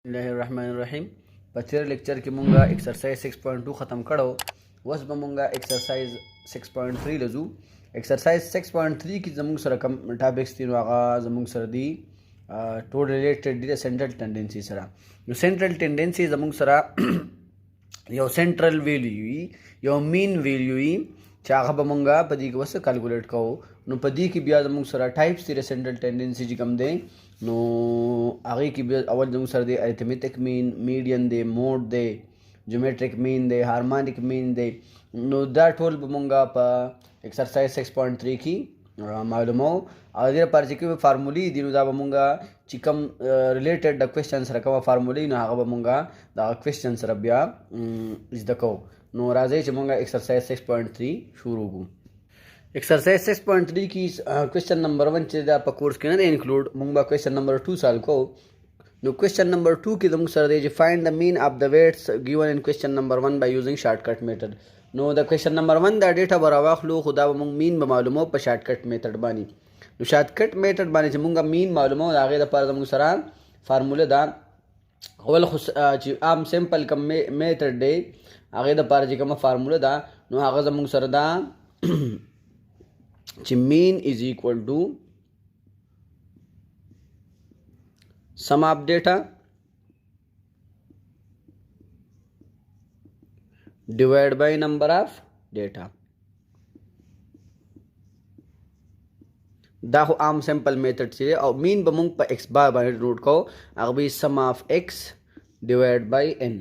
बिस्मिल्लाहिर्रहमानिर्रहीम। په تیر لیکچر کې مونږه ایکسرسایز 6.2 ختم کړو. اوس به مونږه ایکسرسایز 6.3 لزو. ایکسرسایز 6.3 کې زموږ سره کوم ټاپکس دي نو هغه زموږ سره دي ټول ریلیټډ دي سنټرل ټینډنسي سره. نو سنټرل ټینډنسي زموږ سره یو سنټرل ویلیو وي، یو مین ویلیو وي چې هغه به مونږه په دې کې وسه کیلکولیټ کوو. نو په دې کې بیا زموږ سره ټایپس دي سنټرل ټینډنسي چې کوم دی نو هغه کې بیا اول زموږ سره دی اریتمیټک مین، میډین دی، موډ دی، جیومیټرک مین دی، هارمونیک مین دی. نو دا ټول به مونږه په ایکسرسایز 6.3 کې معلومو. او دې لپاره چې کومې فارمولې دي نو دا به مونږه چې کوم ریلیټډ د کوېسچن سره کومه فارمولې نو هغه به مونږه د کوېسچن سره بیا زده کوو. نو راځئ چې مونږه ایکسرسایز 6.3 شروع کړو. एक्सरसाइज 6.3 की question number 1 چې دا په کورس کې نه انکلوډ مونږ به क्वेश्चन نمبر 2 سالو کو. نو क्वेश्चन نمبر 2 کې زموږ سره دی چې فایند د مین اف د ویټس गिवन ان क्वेश्चन نمبر 1 بای یوزینګ شارټ کټ میتھډ. نو د क्वेश्चन نمبر 1 دا ډیټا به راواخلو خو دا به مونږ مین به معلومو په شارټ کټ میتھډ باندې. نو شارټ کټ میتھډ باندې چې مونږ مین معلومو دا هغه لپاره زموږ سره فارموله دا اول خو چې عام سمپل کم میتھډ دی هغه لپاره چې کومه فارموله دا نو هغه زموږ سره دا چې mean is equal to sum of data divided by number of data. دا خو عام سمپل میتھډ چې او mean به مونږ په x بار باندې نوٹ کوو هغه به sum of x divided by n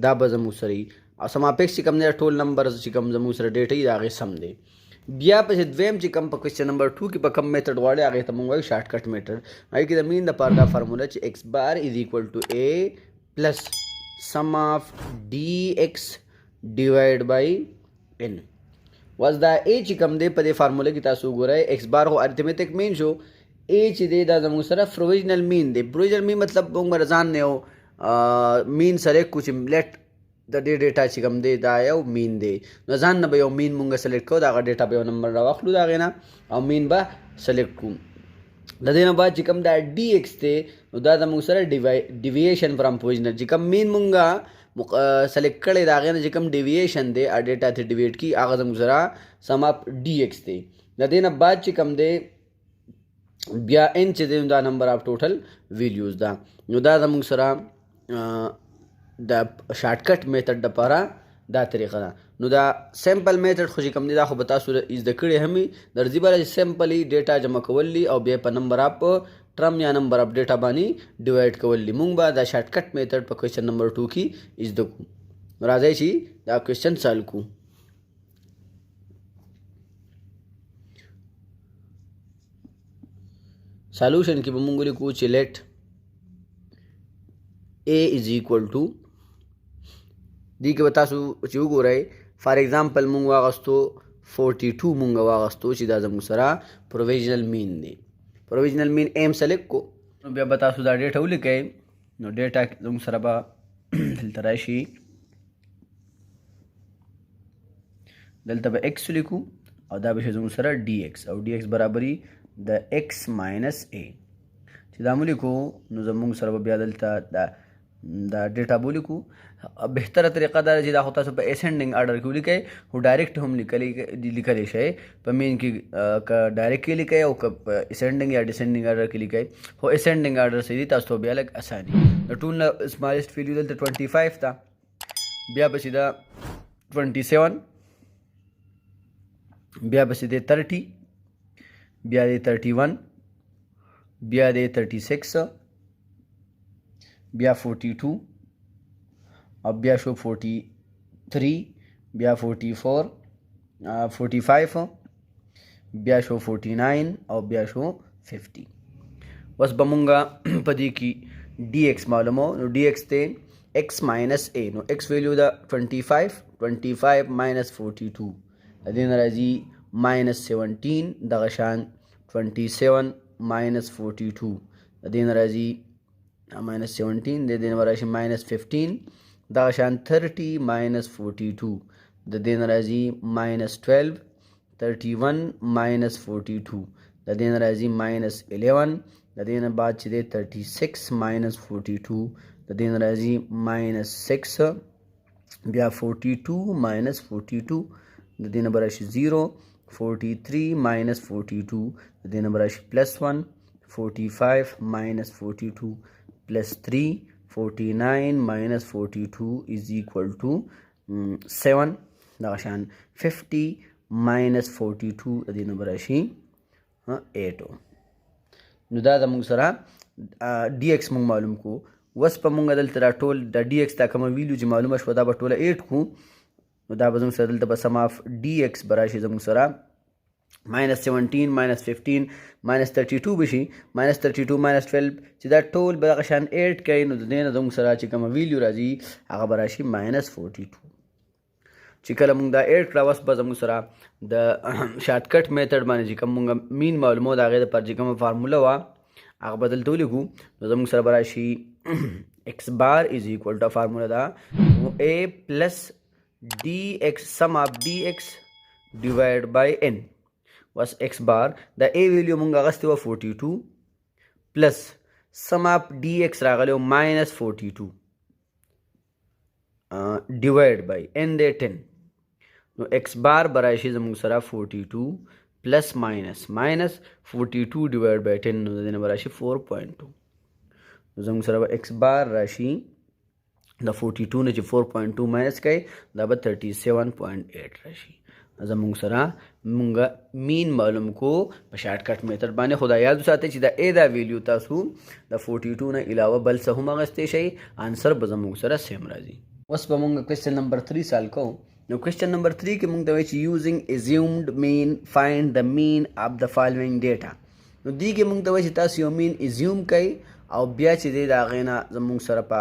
دا به زموږ سره او sum of x چې کوم دی ټول نمبر چې کوم زموږ سره ډیټا یې هغه سم دی. بیا په دویم چې کوم په کوېسچن نمبر 2 کې په کوم میتھډ غواړي هغه ته مونږ وایو شارټ کټ میتھډ. هغه کې د مین د پاره دا فارموله چې x بار از ایکوال ټو a پلس سم اف dx ډیوایډ بای n. واز دا a چې کوم دی په دې فارموله کې تاسو وګورئ x بار خو ارتمیټک مین شو، a چې دی دا زموږ سره پروویژنل مین دی. پروویژنل مین مطلب مونږ ځان نه مین سره کوم لیټ د دې ډیټا چې کوم دی دا یو مین دی نو ځان نه به یو مین مونږ سلیکټ کوو دا ډیټا به یو نمبر راواخلو دا غینا او مین به سلیکټ کوو. د دې نه بعد چې کوم دا ډي ایکس دی نو دا د مونږ سره ډیویشن فرام پوزیشن چې کوم مین مونږه سلیکټ کړی دا غینا چې کوم ډیویشن دی ا ډیټا ته ډیویټ کی هغه زموږ سره سم اپ ډي ایکس دی. د دې نه بعد چې کوم دی بیا ان چې دی دا نمبر اف ټوټل ویلیوز دا نو دا زموږ سره د شارټ کټ میتھډ لپاره دا طریقه ده. نو دا سمپل میتھډ خو چې کوم دی دا خو به تاسو زده کړی همي درځي بره سمپلی ډیټا جمع کولی او بیا په نمبر اپ ټرم یا نمبر اپ ډیټا باندې ډیوایډ کولی. مونږ به دا شارټ کټ میتھډ په کوېسچن نمبر 2 کې زده کوو. راځئ چې دا کوېسچن سالو کوو. سالوشن کې به مونږ لیکو چې لیټ a is equal to دی کې به تاسو چې وګورئ فار ایگزامپل مونږ واغستو 42 مونږ واغستو چې دا زموږ سره پروویژنل مین دی. پروویژنل مین ایم سلیکټ کو نو بیا به تاسو دا ډیټا ولیکئ. نو ډیټا زموږ سره به دلته راشي دلته به x لیکو او دا به شي زموږ سره dx او dx برابري د x ماینس a چې دا مو لیکو نو زموږ سره به بیا دلته دا ډیټا بو لیکو. بهتره طریقه دا چې دا خو تاسو په اسینډنګ آرډر کې ولیکئ خو ډایرکټ هم لیکلی شئ په مین کې که ډایرکټ کې لیکئ او که په اسینډنګ یا ډسینډنګ آرډر کې لیکئ خو اسینډنګ آرډر صحیح دی تاسو بیا لږ اساني. د ټول نه سمالسټ ویلیو دلته 25 ده بیا پسې دا 27 بیا پسې دی 30 بیا دی 31 بیا دی 36 بیا 42 او بیا شو 43 بیا 44 45 بیا شو 49 او بیا شو 50. بس به مونږه په دې کې ډي ایکس معلومو. نو ډي ایکس ته x ماینس a نو x ویلیو دا 25 ماینس 42 د دې نه راځي ماینس 17 دغه شان 27 ماینس 42 د دې نه راځي minus 17 د دې نه راشي minus 15 دا شان 30 minus 42 د دې نه راځي minus 12 31 minus 42 د دې نه راځي minus 11 د دې نه بعد چې دی 36 minus 42 د دې نه راځي minus 6 بیا 42 minus 42 د دې نه به راشي 0 43 minus 42 د دې نه به راشي plus 1 45 minus 42 plus 3 49 minus 42 is equal to 7 دغه شان 50 minus 42 د دې نه به راشي 8 نو دا زموږ سره ډي ایکس موږ معلوم کو اوس په موږ دلته را ټول د ډي ایکس دا کومه ویلیو چې معلومه شوه دا به ټوله 8 کو نو دا به زموږ سره دلته به سم آف ډي ایکس به راشي زموږ سره minus 17 minus 15 minus 32 بشي minus 32 minus 12 چې دا ټول به دغه شان 8 کوي نو د دې نه زموږ سره چې کومه ویلیو راځي هغه به راشي minus 42 چې کله موږ دا 8 کړه اوس به زموږ سره د شارټکټ میتھډ باندې چې کوم موږ مین معلومو د هغې دپاره چې کومه فارموله وه هغه به دلته ولیکو نو زموږ سره به راشي x بار از ایکول ټو فارموله ده a پلس ډي ایکس سم آف ډي ایکس ډیوایډ بای n was x bar د a ویلیو موږ اغستې وه 42 پلس سم آف ډي ایکس راغلی و minus 42 ډیوایډ بای n دی 10 نو x بار به راشي زموږ سره 42 پلس minus 42 ډیوایډ بای 10 نو د دې نه به راشي 4.2 نو زموږ سره به x بار راشي د 42 نه چې 4.2 ماینس کوي دا به 37.8 راشي زموږ سره موږ مین معلوم کو په شارټکټ میتھډ باندې خدا یاد وساتئ چې د a دا ویلیو تاسو د 42 نه علاوه بل څه هم اخیستی شئ آنسر به زموږ سره سیم راځي اوس به موږ کوېسچن نمبر 3 سال کوو نو کوېسچن نمبر 3 کې موږ ته وایي چې یوزینګ assumed mean find the mean of the following data نو دې کې موږ ته وایي چې تاسو یو مین ازیوم کوئ او بیا چې دی د هغې نه زموږ سره په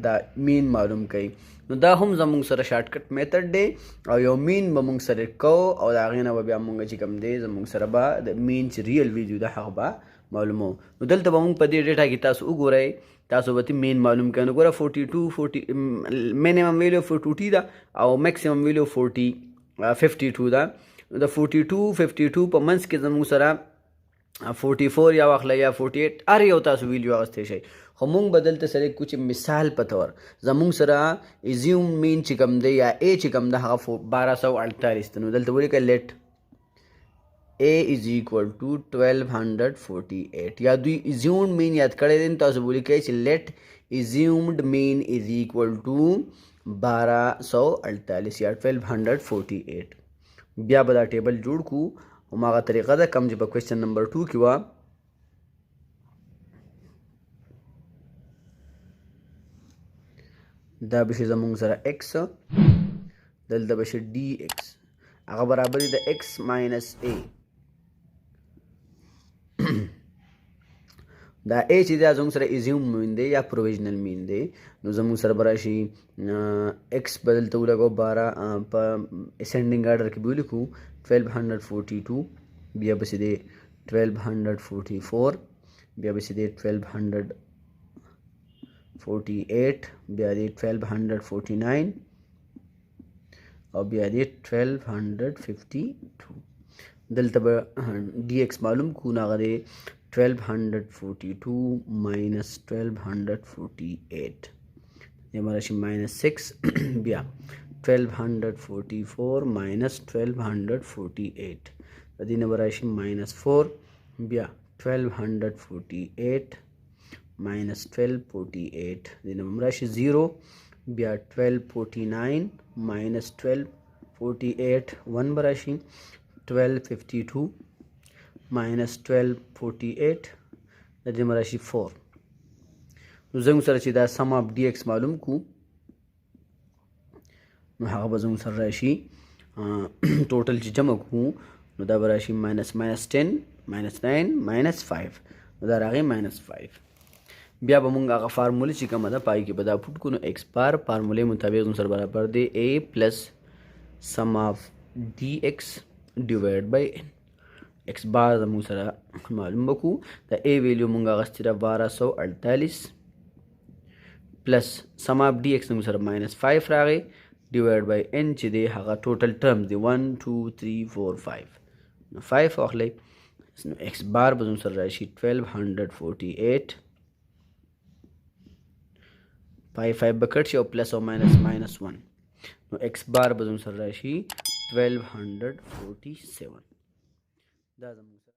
دا مین معلوم کوي نو دا هم زموږ سره شارټکټ میتھډ دی او یو مین به موږ سره کوو او د هغې نه به بیا موږ چې کوم دی زموږ سره به د مین چې ریل ویلیو ده هغه به معلومو نو دلته به موږ په دې ډیټا کې تاسو وګورئ تاسو به مین معلوم کړئ نو ګوره 42 مینیمم ویلیو 42 ده او میکسیمم ویلیو 52 ده نو د 42 52 په منځ کې زموږ سره 44 یا واخله یا 48 هر یو تاسو ویلیو اخیستی شئ خو موږ به دلته سره کوم مثال په طور زموږ سره ازیوم مین چې کوم دی یا a چې کوم ده هغه 1248 دی نو دلته ولیکئ لیټ a is equal to 1248 یا دوی ازیومډ مین یاد کړی دی تاسو ولیکئ چې لیټ ازیومډ مین از ایکول ټو 1248 یا 1248 بیا به دا ټیبل جوړ کړو هماغه طریقه ده کوم چې په کوېسچن نمبر 2 کې وه دا به شي زموږ سره x دلته به شي dx هغه برابر دی د x minus a دا a چې دا زموږ سره ازیوم مین دی یا پروویژنل مین دی نو زموږ سره به راشي x به دلته ولګو 12 په اسینډینګ آرډر کې به ولیکو 1242 بیا به سي دی 1244 بیا به سي دی 1248 بیا دی 1249 او بیا دی 1252 دلته به dx معلوم کو نو هغه دی 1242 minus 1248 دی به راشي minus 6 بیا 1244 minus 1248 د دې نه به راشي minus 4 بیا 1248 minus 1248 د دې نه به راشي 0 بیا 1249 minus 1248 1 به راشي 1252 minus 1248 د دې نه به راشي 4 نو زموږ سره چې دا سم اف ډي ایکس معلوم کو نو هغه به زموږ سره راشي ټوټل چې جمع کړو نو دا به راشي minus 10 minus 9 minus 5 نو دا راغی minus 5 بیا به مونږ هغه فارمولې چې کومه ده پای کې به دا پټ کړو نو x بار فارمولې مطابق زموږ سره برابر دی a پلس سم آف dx ډیوایډ بای n x بار زموږ سره معلوم وکړو د a ویلیو مونږ اخیستې ده 1248 پلس سم آف dx زموږ سره minus 5 راغی ډیوایډ بای n چې دی هغه ټوټل ټرمز دی 1 2 3 4 5 نو 5 واخلئ एक्स बार बजून सर राशि 1248 5 बकट और प्लस और माइनस 1 एक्स बार बजून सर राशि 1247